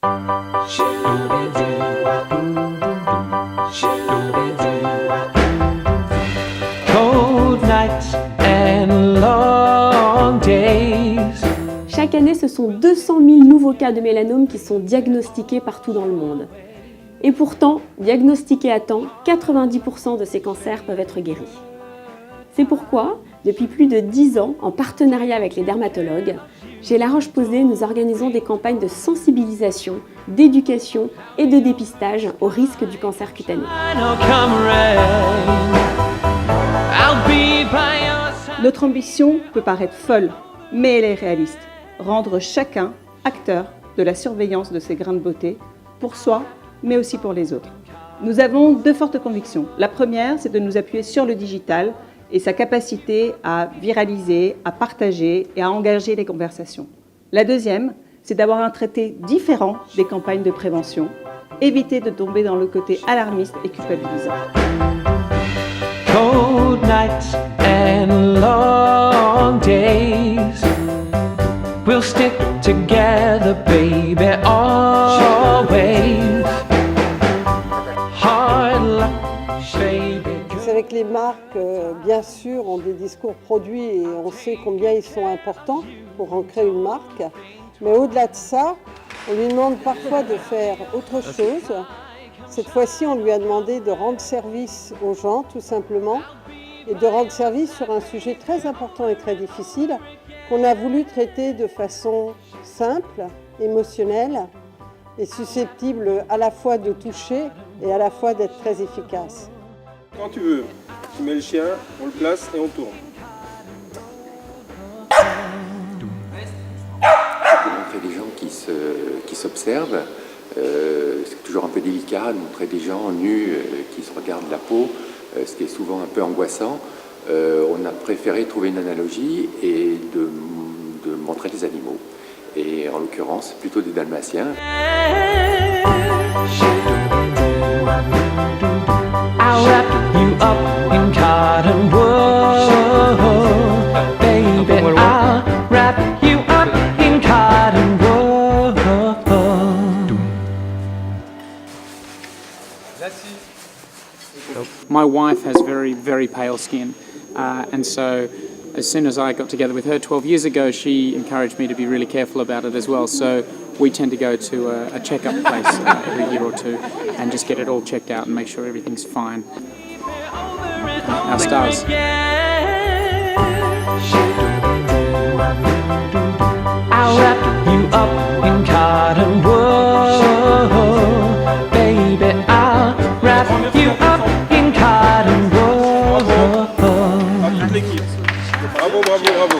Cold nights and long days. Chaque année, ce sont 200 000 nouveaux cas de mélanome qui sont diagnostiqués partout dans le monde. Et pourtant, diagnostiqués à temps, 90% de ces cancers peuvent être guéris. C'est pourquoi, depuis plus de 10 ans, en partenariat avec les dermatologues, chez La Roche-Posay, nous organisons des campagnes de sensibilisation, d'éducation et de dépistage au risque du cancer cutané. Notre ambition peut paraître folle, mais elle est réaliste. Rendre chacun acteur de la surveillance de ces grains de beauté, pour soi, mais aussi pour les autres. Nous avons deux fortes convictions. La première, c'est de nous appuyer sur le digital et sa capacité à viraliser, à partager et à engager les conversations. La deuxième, c'est d'avoir un traité différent des campagnes de prévention, éviter de tomber dans le côté alarmiste et culpabilisant. Cold nights and long days. We'll stick together, baby, always. Hard luck, baby. C'est vrai que les marques, bien sûr, ont des discours produits et on sait combien ils sont importants pour ancrer une marque. Mais au-delà de ça, on lui demande parfois de faire autre chose. Cette fois-ci, on lui a demandé de rendre service aux gens, tout simplement, et de rendre service sur un sujet très important et très difficile qu'on a voulu traiter de façon simple, émotionnelle et susceptible à la fois de toucher et à la fois d'être très efficace. Quand tu veux, tu mets le chien, on le place et on tourne. De montrer des gens qui s'observent, c'est toujours un peu délicat de montrer des gens nus qui se regardent la peau, ce qui est souvent un peu angoissant. On a préféré trouver une analogie et de montrer des animaux. Et en l'occurrence, plutôt des dalmatiens. I'll wrap you up in cotton wool, baby. I'll wrap you up in cotton wool. My wife has very, very pale skin, and so as soon as I got together with her 12 years ago, she encouraged me to be really careful about it as well. So we tend to go to a checkup place every year or two and just get it all checked out and make sure everything's fine. Our stars. I'll wrap you up in cotton wool, baby. I'll wrap you up in cotton wool. À toute l'équipe. Bravo, bravo, bravo.